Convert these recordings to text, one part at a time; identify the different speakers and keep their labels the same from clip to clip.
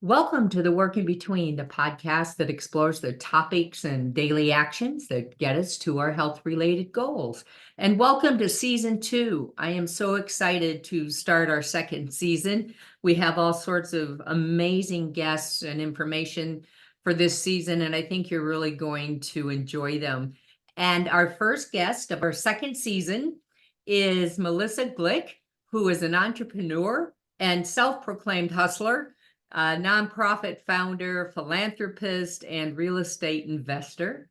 Speaker 1: Welcome to the Work in Between, the podcast that explores the topics and daily actions that get us to our health-related goals. And welcome to season 2. I am so excited to start our second season. We have all sorts of amazing guests and information for this season, and I think you're really going to enjoy them. And our first guest of our second season is Melissa Glick, who is an entrepreneur and self-proclaimed hustler, a nonprofit founder, philanthropist, and real estate investor.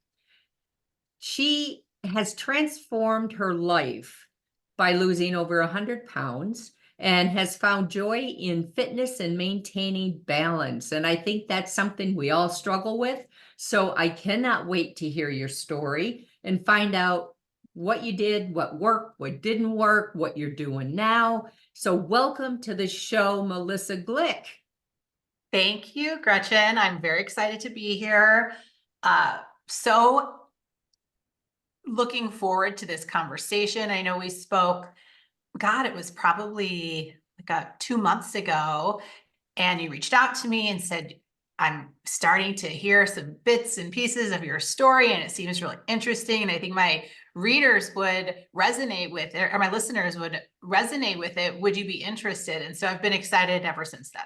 Speaker 1: She has transformed her life by losing over 100 pounds and has found joy in fitness and maintaining balance. And I think that's something we all struggle with. So I cannot wait to hear your story and find out what you did, what worked, what didn't work, what you're doing now. So welcome to the show, Melissa Glick.
Speaker 2: Thank you, Gretchen. I'm very excited to be here. So looking forward to this conversation. I know we spoke, it was probably like 2 months ago, and you reached out to me and said, I'm starting to hear some bits and pieces of your story, and it seems really interesting. And I think my readers would resonate with it, or my listeners would resonate with it. Would you be interested? And so I've been excited ever since then.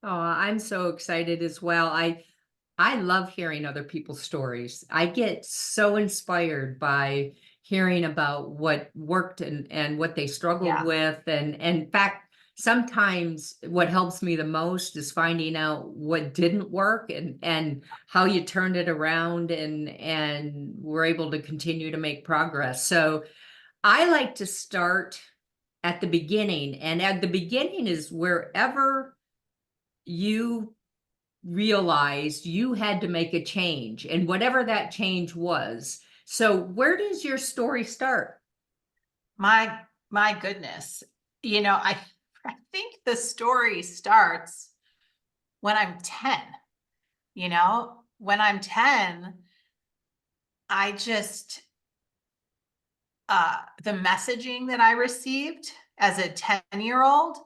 Speaker 1: Oh, I'm so excited as well. I love hearing other people's stories. I get so inspired by hearing about what worked and what they struggled with. And in fact, sometimes what helps me the most is finding out what didn't work and how you turned it around and were able to continue to make progress. So I like to start at the beginning, and at the beginning is wherever you realized you had to make a change, and whatever that change was. So where does your story start?
Speaker 2: My goodness. I think the story starts when I'm 10. When I'm 10, I just the messaging that I received as a 10-year-old,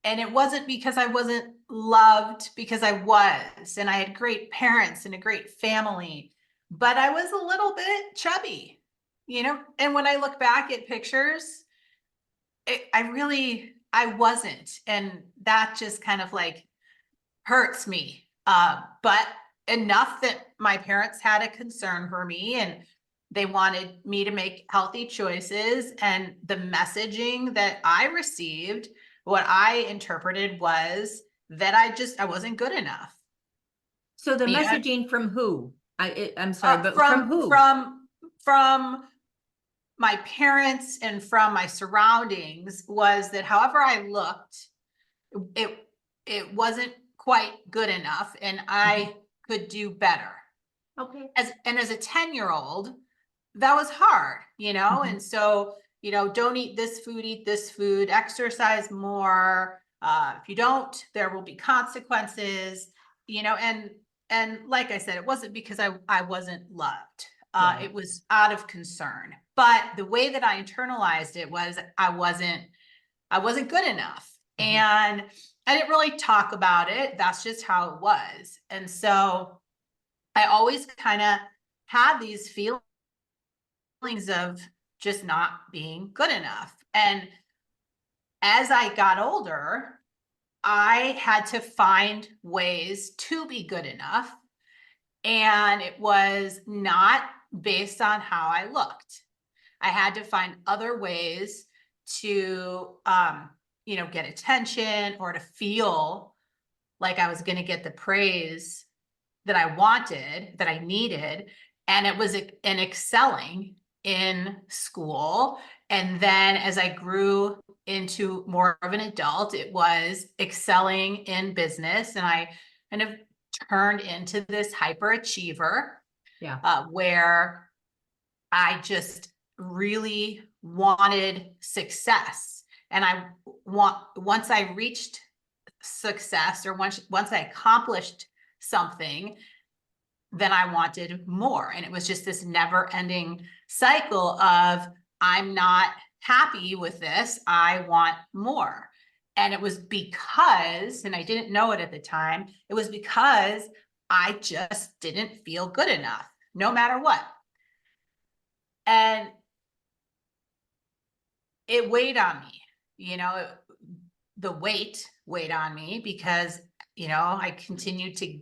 Speaker 2: and it wasn't because I wasn't loved, because I was, and I had great parents and a great family, but I was a little bit chubby, and when I look back at pictures, I wasn't, and that just kind of like hurts me. But enough that my parents had a concern for me, and they wanted me to make healthy choices. And the messaging that I received, what I interpreted was that I wasn't good enough.
Speaker 1: So the
Speaker 2: Yeah.
Speaker 1: messaging from who? I'm sorry, but from
Speaker 2: From
Speaker 1: who?
Speaker 2: from my parents and from my surroundings was that however I looked, it wasn't quite good enough, and I could do better.
Speaker 1: Okay.
Speaker 2: As a 10-year-old, that was hard, and so, don't eat this food, eat this food, exercise more. If you don't, there will be consequences, and like I said, it wasn't because I wasn't loved.
Speaker 1: Right.
Speaker 2: It was out of concern. But the way that I internalized it was I wasn't good enough. And I didn't really talk about it. That's just how it was. And so I always kind of had these feelings of just not being good enough. And as I got older, I had to find ways to be good enough. And it was not based on how I looked. I had to find other ways to, get attention, or to feel like I was going to get the praise that I wanted, that I needed. And it was in excelling in school. And then as I grew into more of an adult, it was excelling in business. And I kind of turned into this hyperachiever, where I just really wanted success. And once I reached success, or once I accomplished something, then I wanted more. And it was just this never ending cycle of, I'm not happy with this, I want more. And it was because, and I didn't know it at the time, it was because I just didn't feel good enough, no matter what. And it weighed on me, the weight weighed on me because, I continued to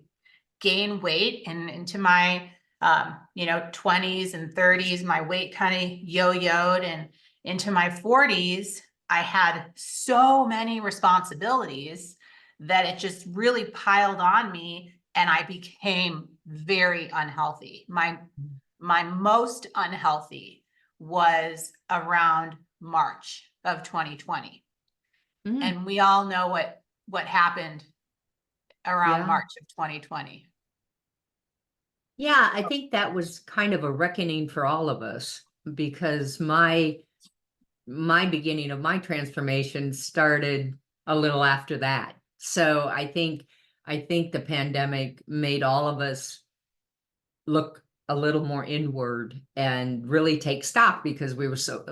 Speaker 2: gain weight and into my, 20s and 30s, my weight kind of yo-yoed, and into my 40s, I had so many responsibilities that it just really piled on me and I became very unhealthy. My most unhealthy was around March of 2020.
Speaker 1: Mm,
Speaker 2: And we all know what happened around
Speaker 1: yeah.
Speaker 2: March of 2020.
Speaker 1: Yeah, I think that was kind of a reckoning for all of us because my beginning of my transformation started a little after that. So I think the pandemic made all of us look a little more inward and really take stock because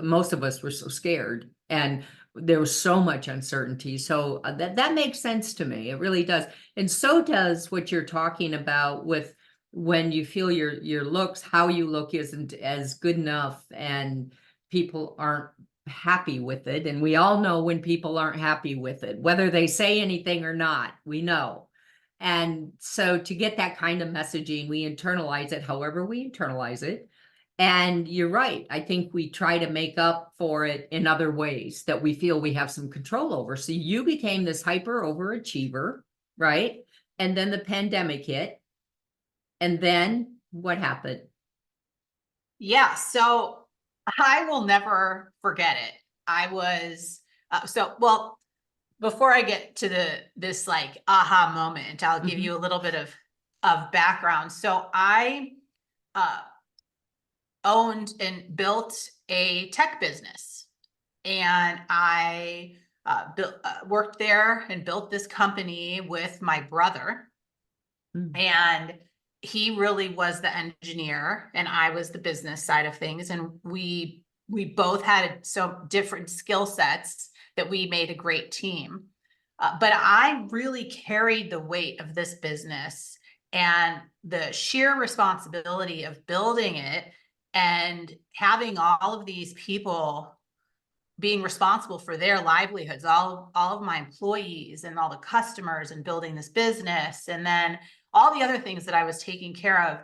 Speaker 1: most of us were so scared and there was so much uncertainty. So that makes sense to me. It really does. And so does what you're talking about with when you feel your looks, how you look isn't as good enough and people aren't happy with it. And we all know when people aren't happy with it, whether they say anything or not, we know. And so to get that kind of messaging, we internalize it however we internalize it. And you're right. I think we try to make up for it in other ways that we feel we have some control over. So you became this hyper overachiever, right? And then the pandemic hit. And then what happened?
Speaker 2: Yeah, so I will never forget it. I was well, before I get to this like aha moment, I'll give
Speaker 1: Mhm.
Speaker 2: you a little bit of background. So I uh owned and built a tech business, and I worked there and built this company with my brother.
Speaker 1: Mm.
Speaker 2: And he really was the engineer and I was the business side of things. And we both had so different skill sets that we made a great team. But I really carried the weight of this business and the sheer responsibility of building it and having all of these people being responsible for their livelihoods, all of my employees and all the customers, and building this business, and then all the other things that I was taking care of.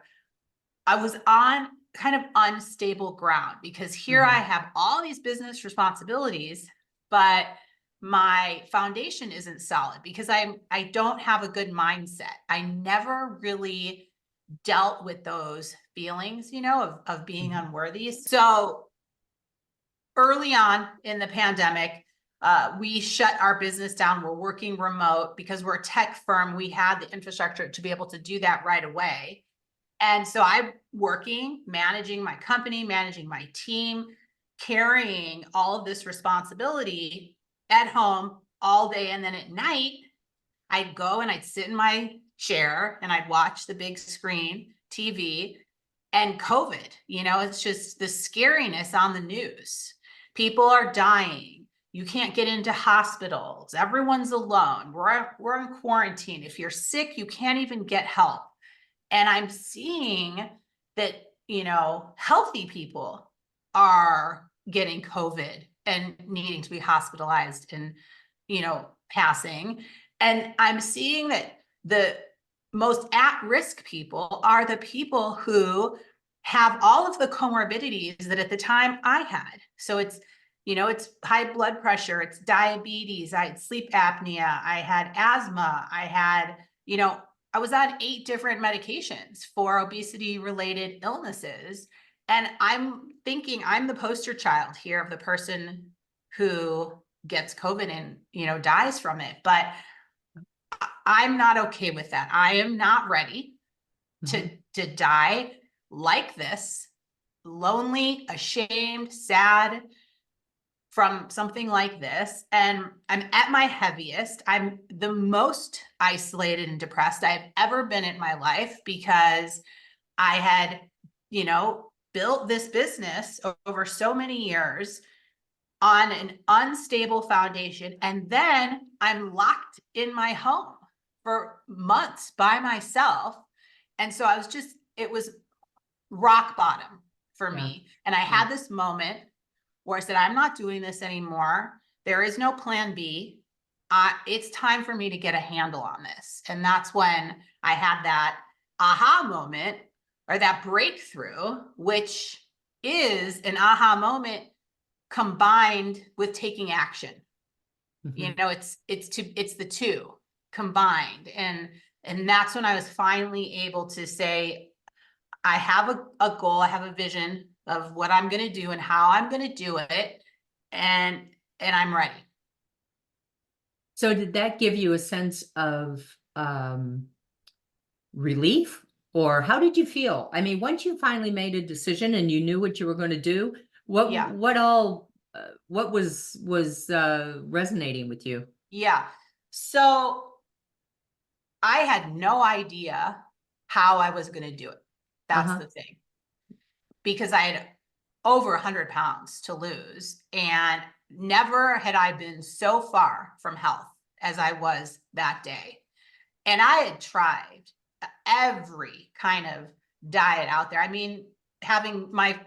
Speaker 2: I was on kind of unstable ground because here I
Speaker 1: Mhm.
Speaker 2: have all these business responsibilities, but my foundation isn't solid because I don't have a good mindset. I never really dealt with those feelings, of being
Speaker 1: Mhm.
Speaker 2: unworthy. So early on in the pandemic, we shut our business down. We're working remote because we're a tech firm. We had the infrastructure to be able to do that right away. And so I'm working, managing my company, managing my team, carrying all of this responsibility at home all day. And then at night, I'd go and I'd sit in my chair and I'd watch the big screen TV. And COVID, it's just the scariness on the news. People are dying. You can't get into hospitals. Everyone's alone. We're in quarantine. If you're sick, you can't even get help. And I'm seeing that, healthy people are getting COVID and needing to be hospitalized and, passing. And I'm seeing that the most at-risk people are the people who have all of the comorbidities that at the time I had. So it's high blood pressure, it's diabetes, I had sleep apnea, I had asthma, I was on 8 different medications for obesity related illnesses. And I'm thinking I'm the poster child here of the person who gets COVID and, dies from it. But I'm not okay with that. I am not ready to
Speaker 1: Mhm.
Speaker 2: to die like this, lonely, ashamed, sad from something like this. And I'm at my heaviest. I'm the most isolated and depressed I've ever been in my life because I had, built this business over so many years. on an unstable foundation. And then I'm locked in my home for months by myself. And so it was rock bottom for
Speaker 1: Yeah.
Speaker 2: me. And I had this moment where I said, I'm not doing this anymore. There is no plan B. It's time for me to get a handle on this. And that's when I had that aha moment, or that breakthrough, which is an aha moment combined with taking action. You know, it's the two combined. And that's when I was finally able to say, I have a goal, I have a vision of what I'm going to do and how I'm going to do it. And I'm ready.
Speaker 1: So did that give you a sense of relief, or how did you feel? I mean, once you finally made a decision and you knew what you were going to do,
Speaker 2: Yeah.
Speaker 1: what was resonating with you?
Speaker 2: Yeah. So I had no idea how I was going to do it. That's the thing. Because I had over 100 pounds to lose, and never had I been so far from health as I was that day. And I had tried every kind of diet out there. I mean,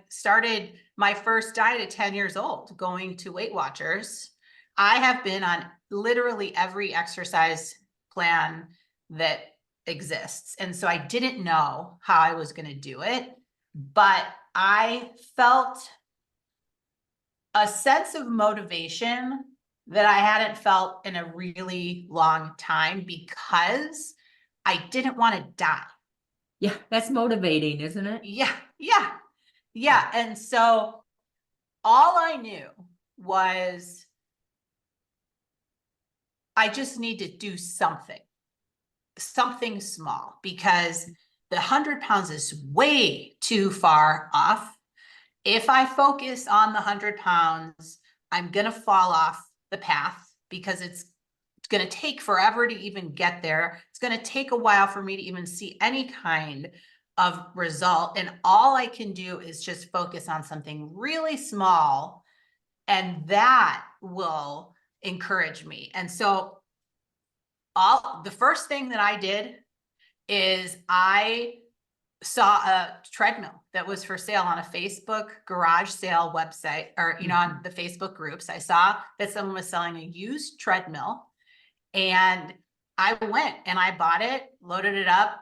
Speaker 2: started my first diet at 10 years old, going to Weight Watchers. I have been on literally every exercise plan that exists. And so I didn't know how I was going to do it, but I felt a sense of motivation that I hadn't felt in a really long time, because I didn't want to die.
Speaker 1: Yeah, that's motivating, isn't it?
Speaker 2: Yeah. And so all I knew was I just need to do something small, because the 100 pounds is way too far off. If I focus on the 100 pounds, I'm going to fall off the path, because it's going to take forever to even get there. It's going to take a while for me to even see any kind of result. And all I can do is just focus on something really small, and that will encourage me. And so the first thing that I did is I saw a treadmill that was for sale on a Facebook garage sale website, or, on the Facebook groups. I saw that someone was selling a used treadmill, and I went and I bought it, loaded it up,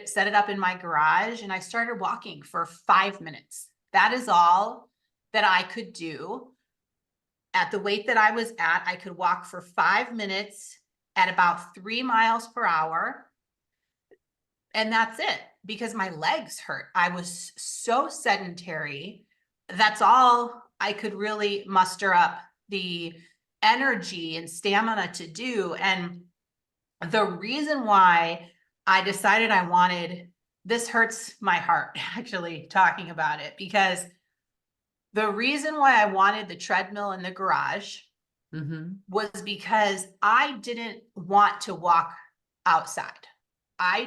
Speaker 2: set it up in my garage, and I started walking for 5 minutes. That is all that I could do. At the weight that I was at, I could walk for 5 minutes at about 3 miles per hour. And that's it, because my legs hurt. I was so sedentary. That's all I could really muster up the energy and stamina to do. And the reason why I decided this hurts my heart actually talking about it, because the reason why I wanted the treadmill in the garage was because I didn't want to walk outside. I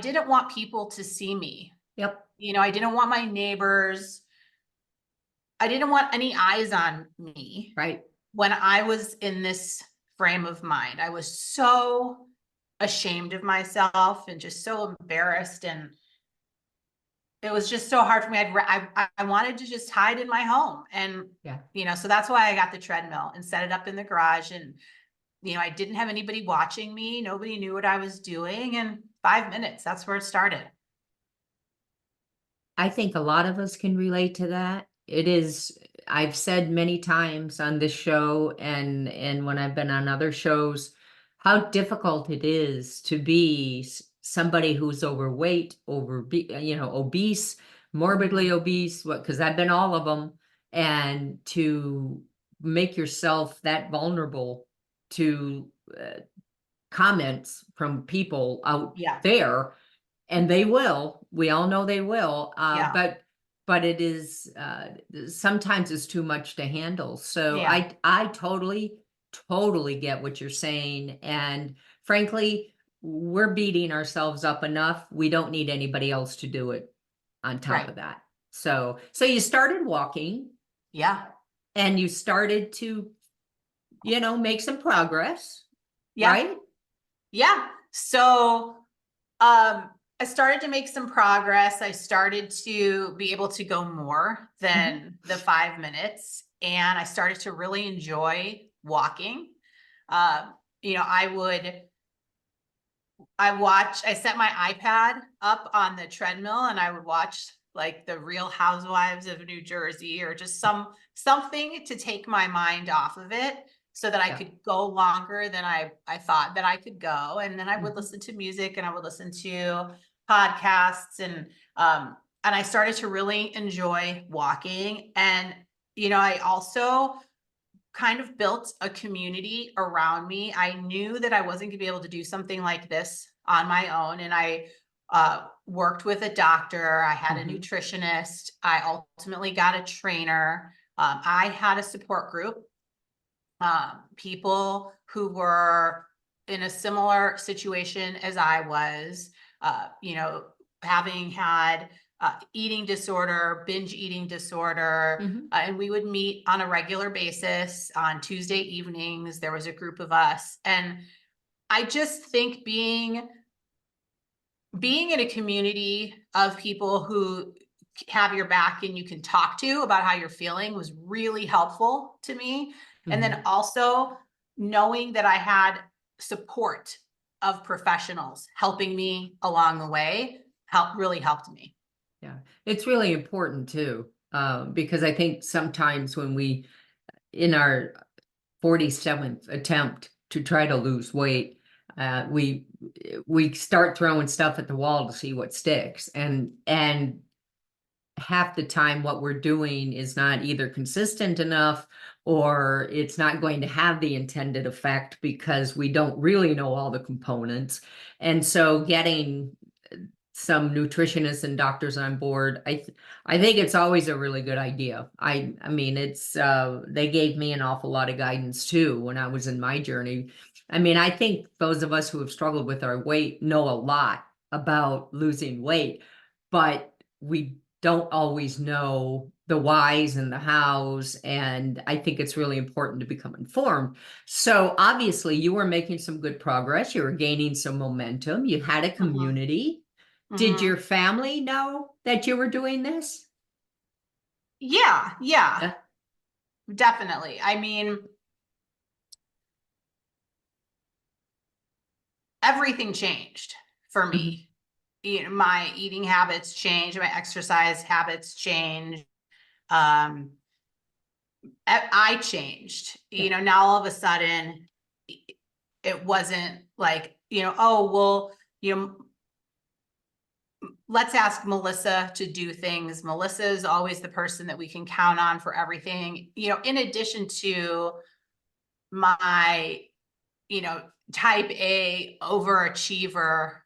Speaker 2: didn't want people to see me.
Speaker 1: Yep.
Speaker 2: I didn't want my neighbors. I didn't want any eyes on me.
Speaker 1: Right.
Speaker 2: When I was in this frame of mind, I was so ashamed of myself and just so embarrassed. And it was just so hard for me. I wanted to just hide in my home. And, so that's why I got the treadmill and set it up in the garage. And, I didn't have anybody watching me. Nobody knew what I was doing. And 5 minutes, that's where it started.
Speaker 1: I think a lot of us can relate to that. I've said many times on this show and when I've been on other shows, how difficult it is to be somebody who's overweight, obese, morbidly obese, because I've been all of them, and to make yourself that vulnerable to comments from people out there. And we all know they will, but it is, sometimes it's too much to handle. So I totally get what you're saying. And frankly, we're beating ourselves up enough. We don't need anybody else to do it on top of that. So you started walking.
Speaker 2: Yeah.
Speaker 1: And you started to, make some progress,
Speaker 2: Yeah.
Speaker 1: right?
Speaker 2: Yeah. So, I started to make some progress. I started to be able to go more
Speaker 1: Mhm.
Speaker 2: than the 5 minutes, and I started to really enjoy walking. You know, I set my iPad up on the treadmill and I would watch like the Real Housewives of New Jersey or just something to take my mind off of it so that I
Speaker 1: Yeah.
Speaker 2: could go longer than I thought that I could go. And then I would
Speaker 1: Mhm.
Speaker 2: listen to music and I would listen to podcasts and I started to really enjoy walking. And I also kind of built a community around me. I knew that I wasn't going to be able to do something like this on my own. And I worked with a doctor, I had a
Speaker 1: Mhm.
Speaker 2: nutritionist, I ultimately got a trainer. I had a support group, people who were in a similar situation as I was, you know, having had eating disorder, binge eating disorder,
Speaker 1: Mhm.
Speaker 2: and we would meet on a regular basis on Tuesday evenings. There was a group of us, and I just think being in a community of people who have your back and you can talk to about how you're feeling was really helpful to me. And then
Speaker 1: Mhm.
Speaker 2: also knowing that I had support of professionals helping me along the way really helped me.
Speaker 1: Yeah. It's really important too, because I think sometimes when in our 47th attempt to try to lose weight, uh, we we start throwing stuff at the wall to see what sticks, and half the time what we're doing is not either consistent enough or it's not going to have the intended effect because we don't really know all the components. And so getting some nutritionists and doctors on board, I think it's always a really good idea. I mean, it's they gave me an awful lot of guidance too when I was in my journey. I mean, I think those of us who have struggled with our weight know a lot about losing weight, but we don't always know the whys and the hows, and I think it's really important to become informed. So obviously you were making some good progress, you were gaining some momentum, you had a
Speaker 2: Mhm,
Speaker 1: community. Did
Speaker 2: mhm.
Speaker 1: your family know that you were doing this?
Speaker 2: Yeah, yeah,
Speaker 1: Yeah.
Speaker 2: definitely. I mean, everything changed for
Speaker 1: Mhm.
Speaker 2: me. My eating habits changed, my exercise habits changed. Um, I changed.
Speaker 1: Yeah.
Speaker 2: Now all of a sudden, it wasn't like, oh, well, you know, let's ask Melissa to do things. Melissa is always the person that we can count on for everything. In addition to my, you know, type A overachiever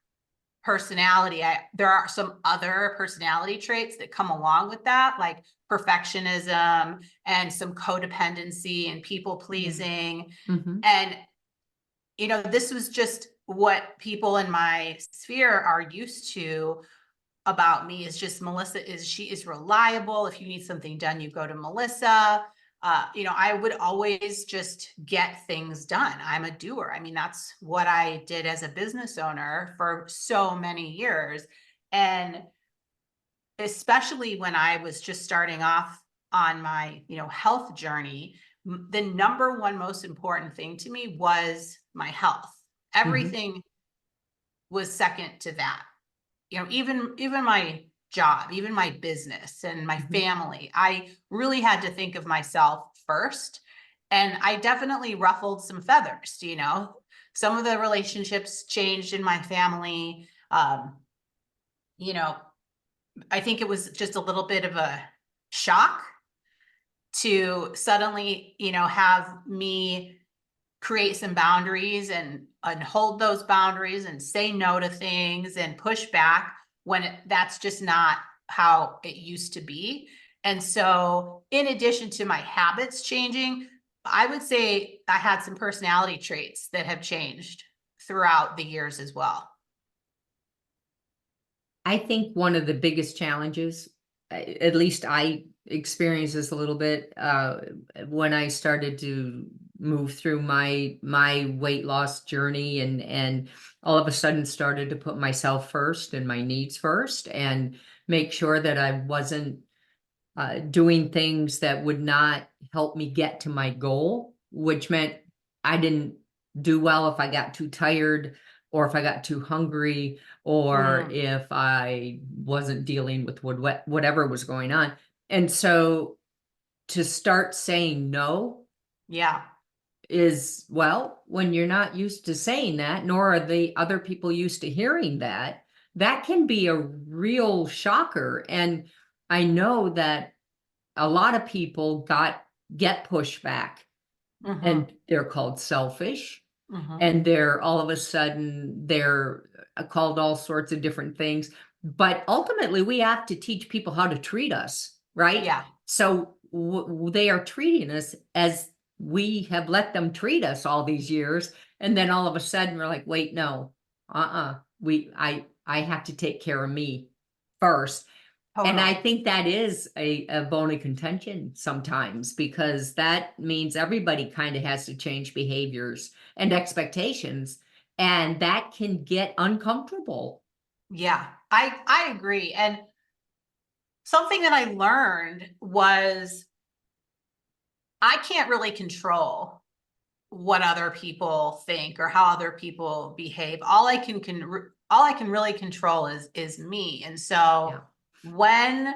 Speaker 2: personality, there are some other personality traits that come along with that, like perfectionism and some codependency and people
Speaker 1: Yeah.
Speaker 2: pleasing.
Speaker 1: Mhm.
Speaker 2: And this was just what people in my sphere are used to about me, is just she is reliable. If you need something done, you go to Melissa. I would always just get things done. I'm a doer. I mean, that's what I did as a business owner for so many years. And especially when I was just starting off on my, health journey, the number one most important thing to me was my health.
Speaker 1: Mhm.
Speaker 2: Everything was second to that. Even my job, even my business and my
Speaker 1: Mhm.
Speaker 2: family, I really had to think of myself first. And I definitely ruffled some feathers. Some of the relationships changed in my family. You know, I think it was just a little bit of a shock to suddenly, have me create some boundaries and hold those boundaries and say no to things and push back when that's just not how it used to be. And so, in addition to my habits changing, I would say I had some personality traits that have changed throughout the years as well.
Speaker 1: I think one of the biggest challenges at least I experienced this a little bit when I started to move through my weight loss journey, and all of a sudden started to put myself first and my needs first, and make sure that I wasn't doing things that would not help me get to my goal, which meant I didn't do well if I got too tired, or if I got too hungry, or
Speaker 2: Mm,
Speaker 1: if I wasn't dealing with whatever was going on. And so to start saying no
Speaker 2: yeah.
Speaker 1: is, well, when you're not used to saying that, nor are the other people used to hearing that, that can be a real shocker. And I know that a lot of people get pushback,
Speaker 2: Mm-hmm.
Speaker 1: and they're called selfish,
Speaker 2: Mm-hmm.
Speaker 1: and they're all of a sudden they're called all sorts of different things. But ultimately we have to teach people how to treat us, right?
Speaker 2: Yeah.
Speaker 1: So they are treating us as we have let them treat us all these years, and then all of a sudden we're like, wait, no, I have to take care of me first. And I
Speaker 2: Totally.
Speaker 1: think that is a bone of contention sometimes, because that means everybody kind of has to change behaviors and expectations, and that can get uncomfortable.
Speaker 2: Yeah. I agree. And something that I learned was I can't really control what other people think or how other people behave. All I can really control is me. And so
Speaker 1: Yeah,
Speaker 2: when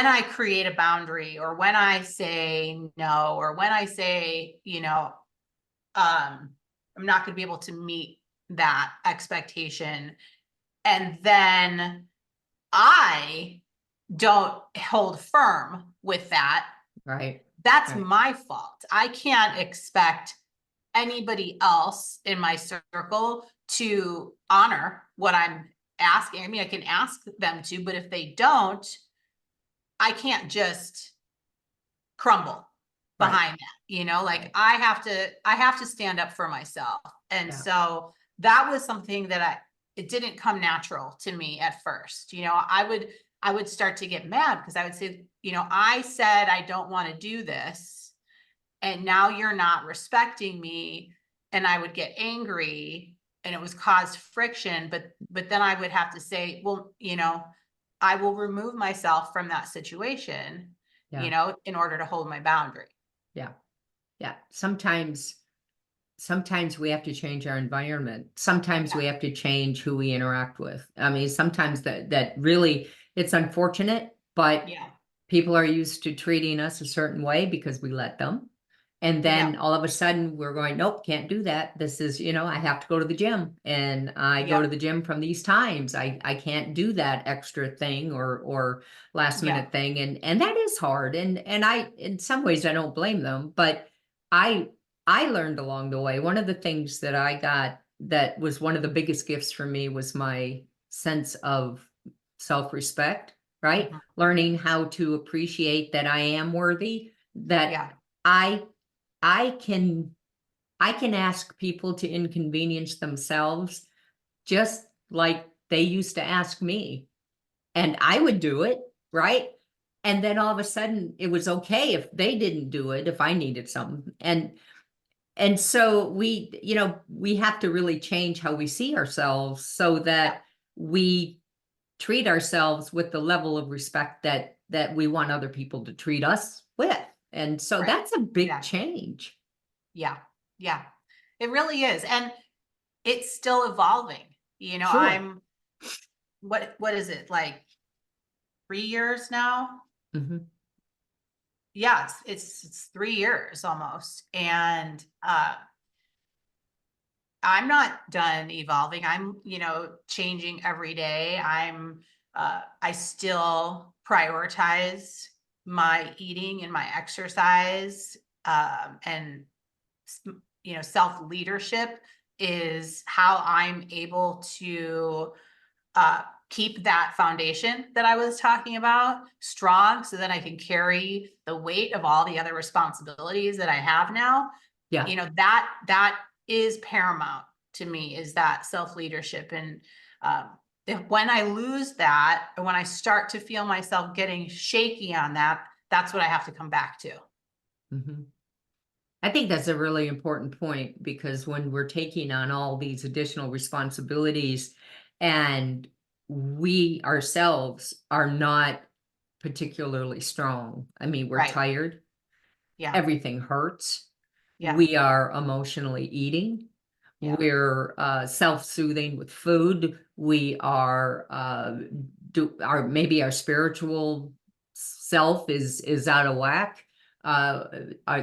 Speaker 2: I create a boundary, or when I say no, or when I say, I'm not going to be able to meet that expectation, and then I don't hold firm with that,
Speaker 1: right,
Speaker 2: that's
Speaker 1: right,
Speaker 2: my fault. I can't expect anybody else in my circle to honor what I'm asking. I mean, I can ask them to, but if they don't, I can't just crumble
Speaker 1: right.
Speaker 2: behind that. Like
Speaker 1: Right.
Speaker 2: I have to stand up for myself. And
Speaker 1: Yeah,
Speaker 2: so that was something that it didn't come natural to me at first. I would start to get mad because I would say, I said I don't want to do this, and now you're not respecting me. And I would get angry, and it was caused friction, but then I would have to say, well, I will remove myself from that situation,
Speaker 1: yeah,
Speaker 2: in order to hold my boundary.
Speaker 1: yeah, yeah. Sometimes we have to change our environment. Sometimes
Speaker 2: Yeah.
Speaker 1: we have to change who we interact with. I mean, sometimes that really, it's unfortunate, but
Speaker 2: Yeah.
Speaker 1: people are used to treating us a certain way because we let them. And
Speaker 2: Yep.
Speaker 1: then all of a sudden we're going, nope, can't do that. This is, I have to go to the gym, and I go to
Speaker 2: Yep.
Speaker 1: the gym from these times. I can't do that extra thing, or last minute
Speaker 2: Yep.
Speaker 1: thing. And that is hard. And I, in some ways I don't blame them, but I I learned along the way. One of the things that I got that was one of the biggest gifts for me was my sense of self-respect, right?
Speaker 2: Mhm.
Speaker 1: Learning how to appreciate that I am worthy, that
Speaker 2: Yeah.
Speaker 1: I I can I can ask people to inconvenience themselves just like they used to ask me, and I would do it, right? And then all of a sudden it was okay if they didn't do it, if I needed something. And so we have to really change how we see ourselves, so
Speaker 2: Yeah.
Speaker 1: that we treat ourselves with the level of respect that we want other people to treat us with. And so
Speaker 2: Right.
Speaker 1: that's a big
Speaker 2: Exactly.
Speaker 1: change.
Speaker 2: Yeah. Yeah. It really is. And it's still evolving.
Speaker 1: Sure.
Speaker 2: I'm what is it, like 3 years now?
Speaker 1: Mhm.
Speaker 2: Yeah, it's 3 years almost. And I'm not done evolving. I'm, changing every day. I still prioritize my eating and my exercise. And, self leadership is how I'm able to uh, keep that foundation that I was talking about strong, so that I can carry the weight of all the other responsibilities that I have now.
Speaker 1: Yeah.
Speaker 2: That is paramount to me, is that self leadership. And um, when I lose that, or when I start to feel myself getting shaky on that, that's what I have to come back to.
Speaker 1: Mhm. I think that's a really important point because when we're taking on all these additional responsibilities and we ourselves are not particularly strong. I mean, we're
Speaker 2: Right.
Speaker 1: tired,
Speaker 2: Yeah.
Speaker 1: everything hurts.
Speaker 2: Yeah.
Speaker 1: We are emotionally eating.
Speaker 2: Yeah.
Speaker 1: We're self-soothing with food. We are maybe our spiritual self is out of whack.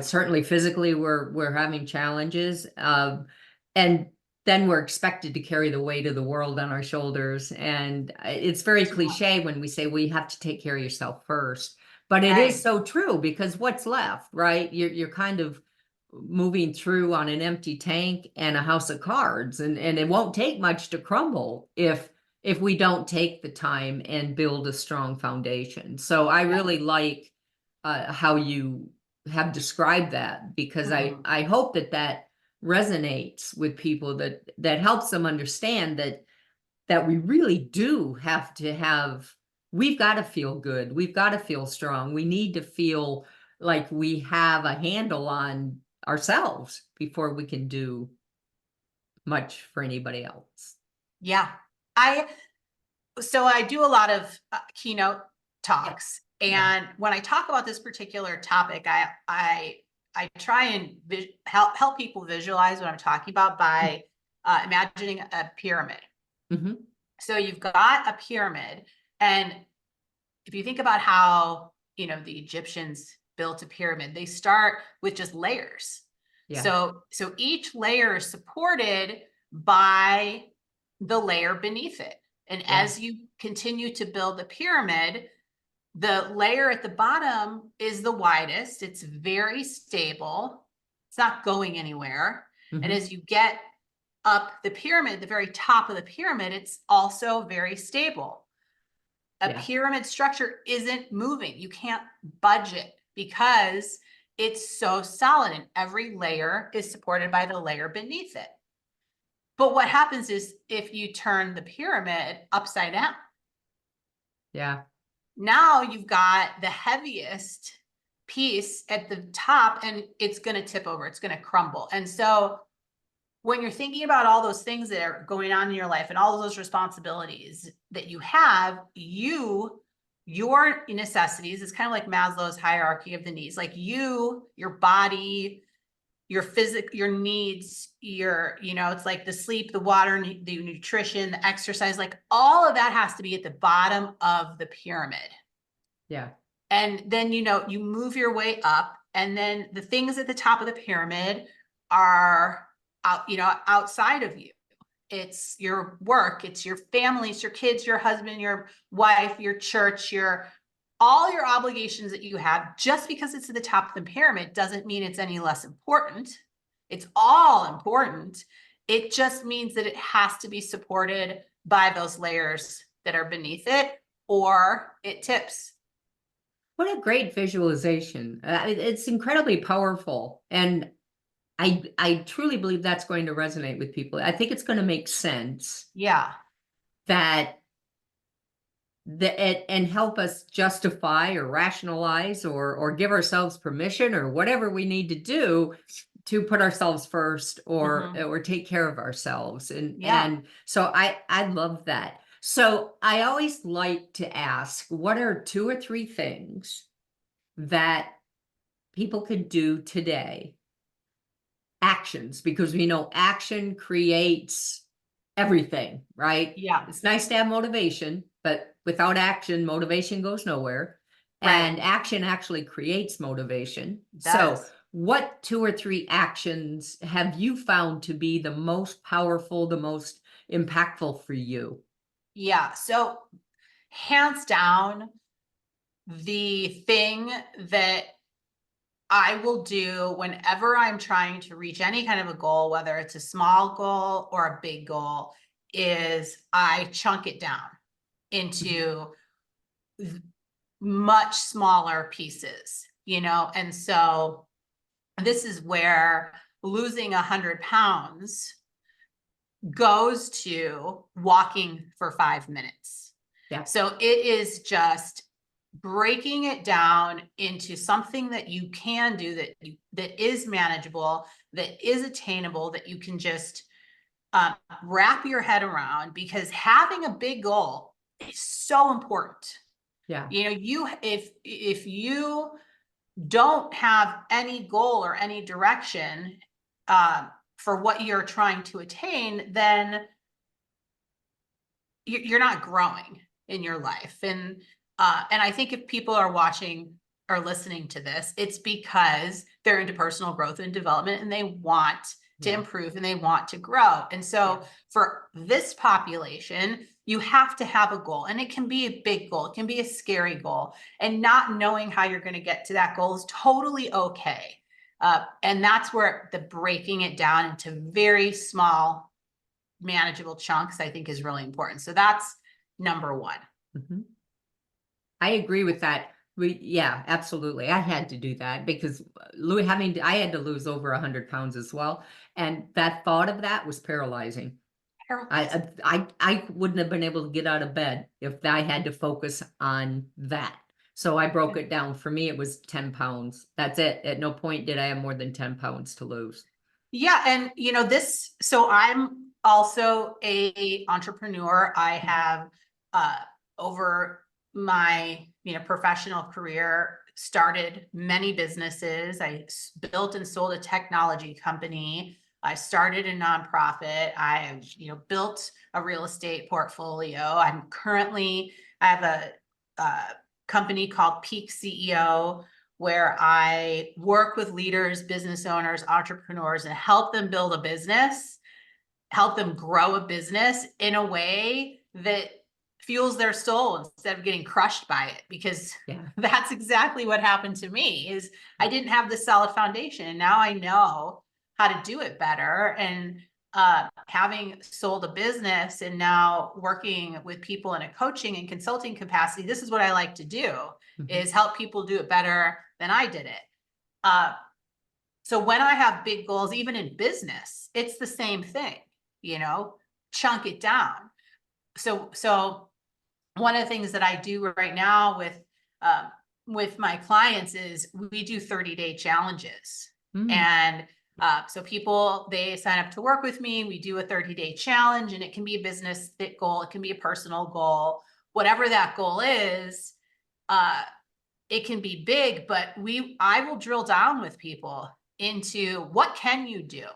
Speaker 1: Certainly physically we're having challenges. And then we're expected to carry the weight of the world on our shoulders. And it's very
Speaker 2: Too much.
Speaker 1: cliche when we say, well, you have to take care of yourself first. But it is
Speaker 2: Right.
Speaker 1: so true because what's left, right? You're kind of moving through on an empty tank and a house of cards, and it won't take much to crumble if we don't take the time and build a strong foundation. So I
Speaker 2: Yeah.
Speaker 1: really like how you have described that because
Speaker 2: Mhm.
Speaker 1: I hope that that resonates with people, that helps them understand that we really do have to have, we've got to feel good. We've got to feel strong. We need to feel like we have a handle on ourselves before we can do much for anybody else.
Speaker 2: Yeah. I So I do a lot of keynote
Speaker 1: Yeah.
Speaker 2: talks,
Speaker 1: Yeah.
Speaker 2: and when I talk about this particular topic, I try and help people visualize what I'm talking about by imagining a pyramid.
Speaker 1: Mm-hmm.
Speaker 2: So you've got a pyramid, and if you think about how, the Egyptians built a pyramid, they start with just layers.
Speaker 1: Yeah.
Speaker 2: So each layer is supported by the layer beneath it. And
Speaker 1: Yeah.
Speaker 2: as you continue to build the pyramid, the layer at the bottom is the widest. It's very stable. It's not going anywhere. And
Speaker 1: Mm-hmm.
Speaker 2: as you get up the pyramid, the very top of the pyramid, it's also very stable. A
Speaker 1: Yeah.
Speaker 2: pyramid structure isn't moving. You can't budge it because it's so solid, and every layer is supported by the layer beneath it. But what happens is if you turn the pyramid upside down,
Speaker 1: Yeah.
Speaker 2: now you've got the heaviest piece at the top, and it's going to tip over, it's going to crumble. And so when you're thinking about all those things that are going on in your life and all of those responsibilities that you have, your necessities is kind of like Maslow's hierarchy of the needs. Like your body, your your needs, it's like the sleep, the water, the nutrition, the exercise, like all of that has to be at the bottom of the pyramid.
Speaker 1: Yeah.
Speaker 2: And then, you move your way up, and then the things at the top of the pyramid are outside of you. It's your work, it's your family, it's your kids, your husband, your wife, your church, all your obligations that you have. Just because it's at the top of the pyramid doesn't mean it's any less important. It's all important. It just means that it has to be supported by those layers that are beneath it, or it tips.
Speaker 1: What a great visualization. It's incredibly powerful. And I truly believe that's going to resonate with people. I think it's going to make sense
Speaker 2: Yeah.
Speaker 1: that and help us justify or rationalize or give ourselves permission or whatever we need to do to put ourselves first
Speaker 2: Mhm.
Speaker 1: or take care of ourselves. and
Speaker 2: Yeah.
Speaker 1: and so I love that. So I always like to ask, what are two or three things that people could do today, actions, because we know action creates everything, right?
Speaker 2: Yeah.
Speaker 1: It's nice to have motivation, but without action, motivation goes nowhere.
Speaker 2: Right.
Speaker 1: And action actually creates motivation.
Speaker 2: It
Speaker 1: So,
Speaker 2: does.
Speaker 1: what two or three actions have you found to be the most powerful, the most impactful for you?
Speaker 2: Yeah. So hands down, the thing that I will do whenever I'm trying to reach any kind of a goal, whether it's a small goal or a big goal, is I chunk it down
Speaker 1: Mhm.
Speaker 2: into much smaller pieces, and so this is where losing 100 pounds goes to walking for 5 minutes.
Speaker 1: Yeah.
Speaker 2: So it is just breaking it down into something that you can do, that is manageable, that is attainable, that you can just wrap your head around, because having a big goal is so important.
Speaker 1: Yeah.
Speaker 2: You know, if you don't have any goal or any direction for what you're trying to attain, then you're not growing in your life. And I think if people are watching or listening to this, it's because they're into personal growth and development, and they want to
Speaker 1: Yeah.
Speaker 2: improve and they want to grow. And so
Speaker 1: Yeah.
Speaker 2: for this population, you have to have a goal, and it can be a big goal, it can be a scary goal, and not knowing how you're going to get to that goal is totally okay. And that's where the breaking it down into very small, manageable chunks, I think, is really important. So that's number one.
Speaker 1: Mhm. I agree with that. Yeah, absolutely. I had to do that because I had to lose over 100 pounds as well. And that thought of that was paralyzing.
Speaker 2: Paralyzing.
Speaker 1: I wouldn't have been able to get out of bed if I had to focus on that. So I broke it down. For me, it was 10 pounds. That's it. At no point did I have more than 10 pounds to lose.
Speaker 2: Yeah, and so I'm also a entrepreneur. I have uh over my professional career started many businesses. Built and sold a technology company. I started a nonprofit. I built a real estate portfolio. I have a company called Peak CEO, where I work with leaders, business owners, entrepreneurs, and help them build a business, help them grow a business in a way that fuels their soul instead of getting crushed by it. Because
Speaker 1: Yeah.
Speaker 2: that's exactly what happened to me. Is I didn't have the solid foundation, and now I know how to do it better. And having sold a business and now working with people in a coaching and consulting capacity, this is what I like to do,
Speaker 1: Mhm.
Speaker 2: is help people do it better than I did it. Uh, so when I have big goals, even in business, it's the same thing, chunk it down. So one of the things that I do right now with my clients is we do 30-day challenges.
Speaker 1: Mm.
Speaker 2: And so people, they sign up to work with me. We do a 30-day challenge, and it can be a business goal, it can be a personal goal, whatever that goal is. It can be big, but I will drill down with people into what can you do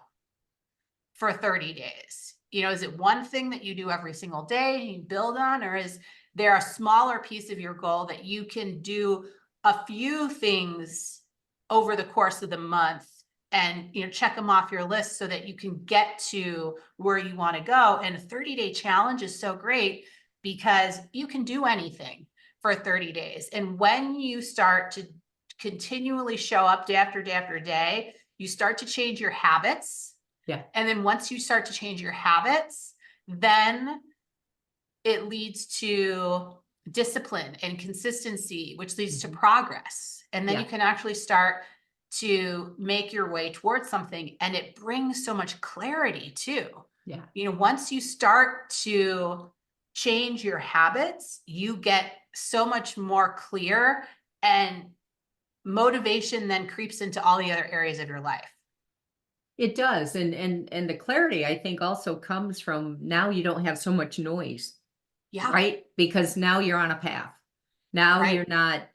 Speaker 2: for 30 days. Is it one thing that you do every single day and you build on, or is there a smaller piece of your goal that you can do a few things over the course of the month, and check them off your list so that you can get to where you want to go? And a 30-day challenge is so great because you can do anything for 30 days. And when you start to continually show up day after day after day, you start to change your habits.
Speaker 1: Yeah.
Speaker 2: And then once you start to change your habits, then it leads to discipline and consistency, which leads to progress. And then
Speaker 1: Yeah.
Speaker 2: you can actually start to make your way towards something. And it brings so much clarity too.
Speaker 1: Yeah.
Speaker 2: Once you start to change your habits, you get so much more clear, and motivation then creeps into all the other areas of your life.
Speaker 1: It does. And the clarity, I think, also comes from now you don't have so much noise.
Speaker 2: Yeah.
Speaker 1: Right? Because now you're on a path. Now
Speaker 2: Right.
Speaker 1: you're not,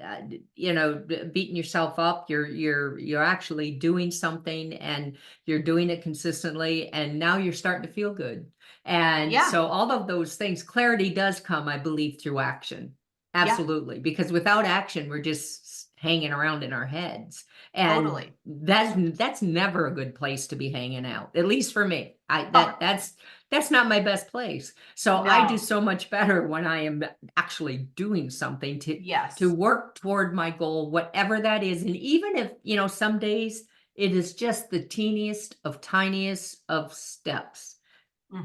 Speaker 1: beating yourself up. You're actually doing something, and you're doing it consistently, and now you're starting to feel good. And
Speaker 2: Yeah.
Speaker 1: so all of those things, clarity does come, I believe, through action.
Speaker 2: Yeah.
Speaker 1: Absolutely. Because without action, we're just hanging around in our heads. And
Speaker 2: Totally.
Speaker 1: that's never a good place to be hanging out. At least for me.
Speaker 2: Oh,
Speaker 1: That's not my best place. So I do
Speaker 2: no.
Speaker 1: so much better when I am actually doing something to
Speaker 2: Yes.
Speaker 1: work toward my goal, whatever that is. And even if, some days it is just the teeniest of tiniest of steps.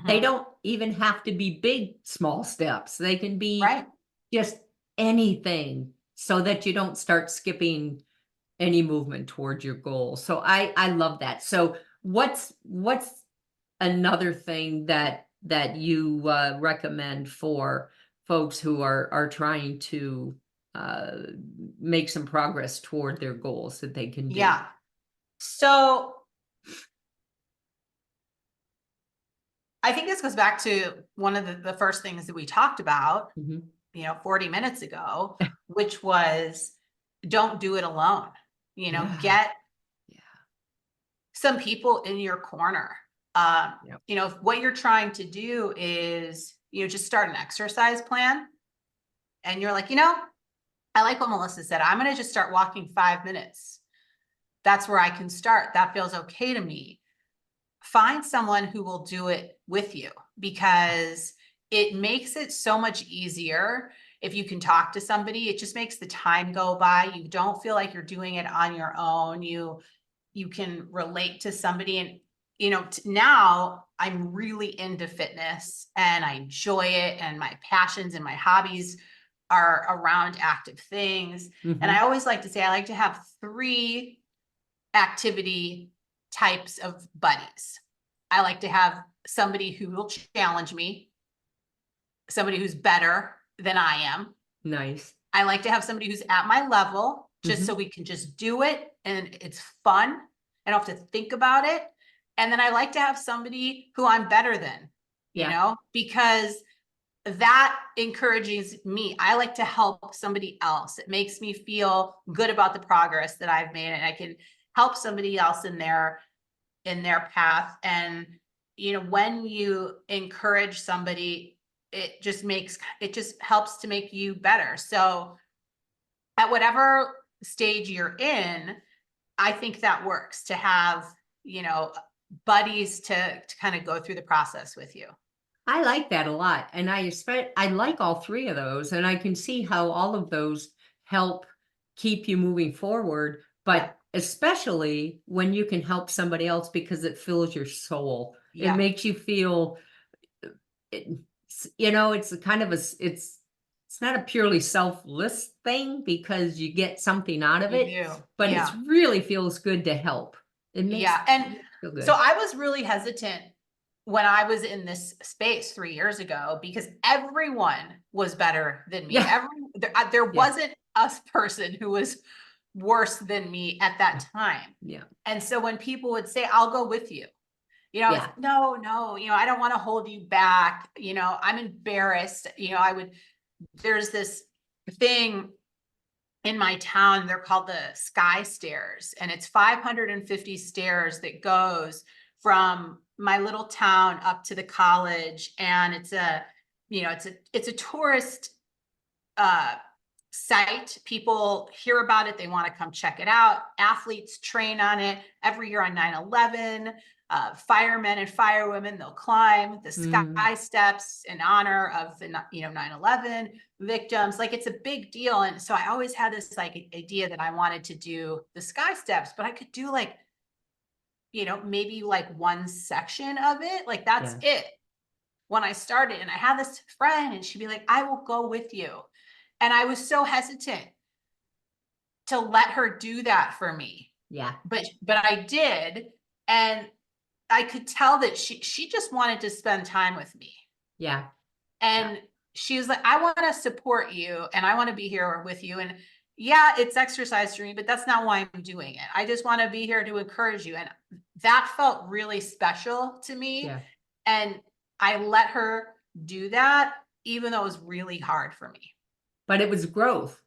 Speaker 1: They
Speaker 2: Hmm.
Speaker 1: don't even have to be big, small steps. They can be
Speaker 2: Right.
Speaker 1: just anything so that you don't start skipping any movement towards your goal. So I love that. So what's another thing that you recommend for folks who are trying to make some progress toward their goals that they can do?
Speaker 2: Yeah. So I think this goes back to one of the first things that we talked about,
Speaker 1: Mhm.
Speaker 2: 40 minutes ago, which was don't do it alone.
Speaker 1: Yeah.
Speaker 2: Get
Speaker 1: Yeah.
Speaker 2: some people in your corner.
Speaker 1: Yep.
Speaker 2: If what you're trying to do is, just start an exercise plan and you're like, I like what Melissa said. I'm going to just start walking 5 minutes. That's where I can start. That feels okay to me. Find someone who will do it with you, because it makes it so much easier if you can talk to somebody. It just makes the time go by. You don't feel like you're doing it on your own. You can relate to somebody. And now I'm really into fitness and I enjoy it, and my passions and my hobbies are around active things. And I
Speaker 1: Mhm.
Speaker 2: always like to say I like to have 3 activity types of buddies. I like to have somebody who will challenge me, somebody who's better than I am.
Speaker 1: Nice.
Speaker 2: I like to have somebody who's at my level, just so
Speaker 1: Mhm.
Speaker 2: we can just do it and it's fun. I don't have to think about it. And then I like to have somebody who I'm better than,
Speaker 1: Yeah.
Speaker 2: because that encourages me. I like to help somebody else. It makes me feel good about the progress that I've made, and I can help somebody else in their path. And when you encourage somebody, it just helps to make you better. So at whatever stage you're in, I think that works to have, you know, buddies to kind of go through the process with you.
Speaker 1: I like that a lot, and I like all 3 of those, and I can see how all of those help keep you moving forward,
Speaker 2: Yeah.
Speaker 1: but especially when you can help somebody else because it fills your soul. It
Speaker 2: Yeah.
Speaker 1: makes you feel it's a kind of it's not a purely selfless thing because you get something out of
Speaker 2: You
Speaker 1: it,
Speaker 2: do.
Speaker 1: but it's
Speaker 2: Yeah.
Speaker 1: really feels good to help. It makes
Speaker 2: Yeah. And
Speaker 1: you feel
Speaker 2: so
Speaker 1: good.
Speaker 2: I was really hesitant when I was in this space 3 years ago, because everyone was better than me.
Speaker 1: Yeah,
Speaker 2: There
Speaker 1: yeah,
Speaker 2: wasn't a person who was worse than me at that time.
Speaker 1: yeah,
Speaker 2: And so when people would say, I'll go with you, I was
Speaker 1: yeah.
Speaker 2: like, no, no, I don't want to hold you back. I'm embarrassed. There's this thing in my town, they're called the sky stairs, and it's 550 stairs that goes from my little town up to the college. And it's a tourist uh site. People hear about it, they want to come check it out. Athletes train on it every year on 9/11. Firemen and firewomen, they'll climb the
Speaker 1: Mm,
Speaker 2: sky steps in honor of the 9/11 victims. Like, it's a big deal. And so I always had this like idea that I wanted to do the sky steps, but I could do like, maybe like one section of it. Like, that's
Speaker 1: yeah,
Speaker 2: it when I started. And I had this friend and she'd be like, I will go with you. And I was so hesitant to let her do that for me.
Speaker 1: yeah,
Speaker 2: But I did. And I could tell that she just wanted to spend time with me.
Speaker 1: yeah, yeah,
Speaker 2: And she was like, I want to support you and I want to be here with you. And yeah, it's exercise for me, but that's not why I'm doing it. I just want to be here to encourage you. And that felt really special to me.
Speaker 1: yeah.
Speaker 2: And I let her do that, even though it was really hard for me.
Speaker 1: But it was growth.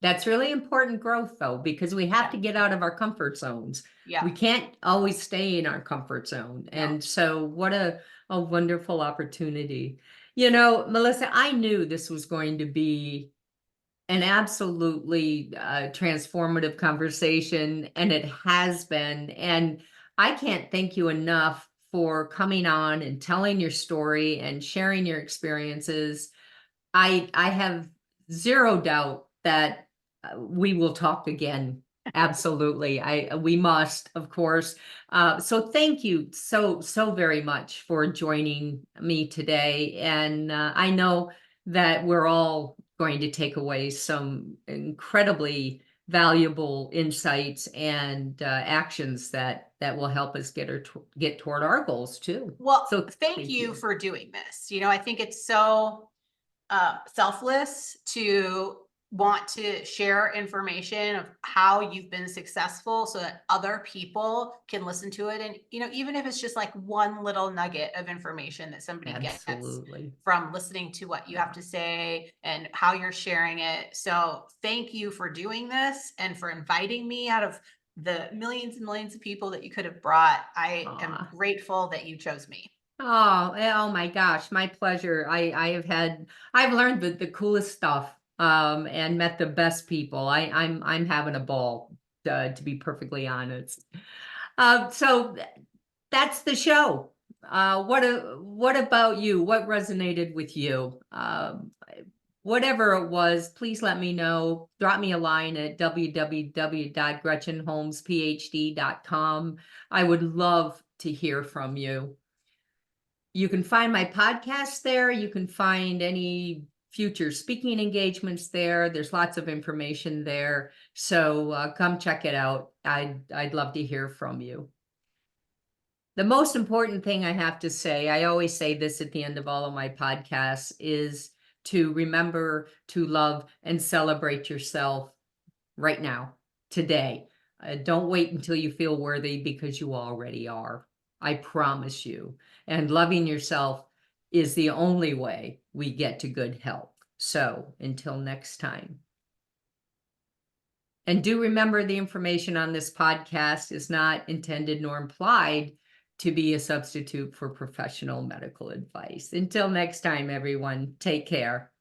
Speaker 1: That's really important growth though, because we have
Speaker 2: Yeah.
Speaker 1: to get out of our comfort zones.
Speaker 2: Yeah.
Speaker 1: We can't always stay in our comfort zone.
Speaker 2: No.
Speaker 1: And so what a wonderful opportunity. Melissa, I knew this was going to be an absolutely transformative conversation, and it has been. And I can't thank you enough for coming on and telling your story and sharing your experiences. I have 0 doubt that, we will talk again. Absolutely. We must, of course. So thank you so very much for joining me today, and, I know that we're all going to take away some incredibly valuable insights and actions that will help us get toward our goals too.
Speaker 2: Well,
Speaker 1: So
Speaker 2: thank you for doing this. I think it's so selfless to want to share information of how you've been successful so that other people can listen to it. And, even if it's just like one little nugget of information that somebody gets
Speaker 1: Absolutely.
Speaker 2: from listening to what you have to say and how you're sharing it. So thank you for doing this and for inviting me out of the millions and millions of people that you could have brought. I am
Speaker 1: Aw.
Speaker 2: grateful that you chose me.
Speaker 1: Oh my gosh, my pleasure. I've learned the coolest stuff and met the best people. I'm having a ball, to be perfectly honest. So that's the show. What about you? What resonated with you? Whatever it was, please let me know. Drop me a line at www.gretchenholmesphd.com. I would love to hear from you. You can find my podcast there. You can find any future speaking engagements there. There's lots of information there. So come check it out. I'd love to hear from you. The most important thing I have to say, I always say this at the end of all of my podcasts, is to remember to love and celebrate yourself right now, today. Don't wait until you feel worthy, because you already are. I promise you. And loving yourself is the only way we get to good health. So until next time. And do remember, the information on this podcast is not intended nor implied to be a substitute for professional medical advice. Until next time, everyone, take care.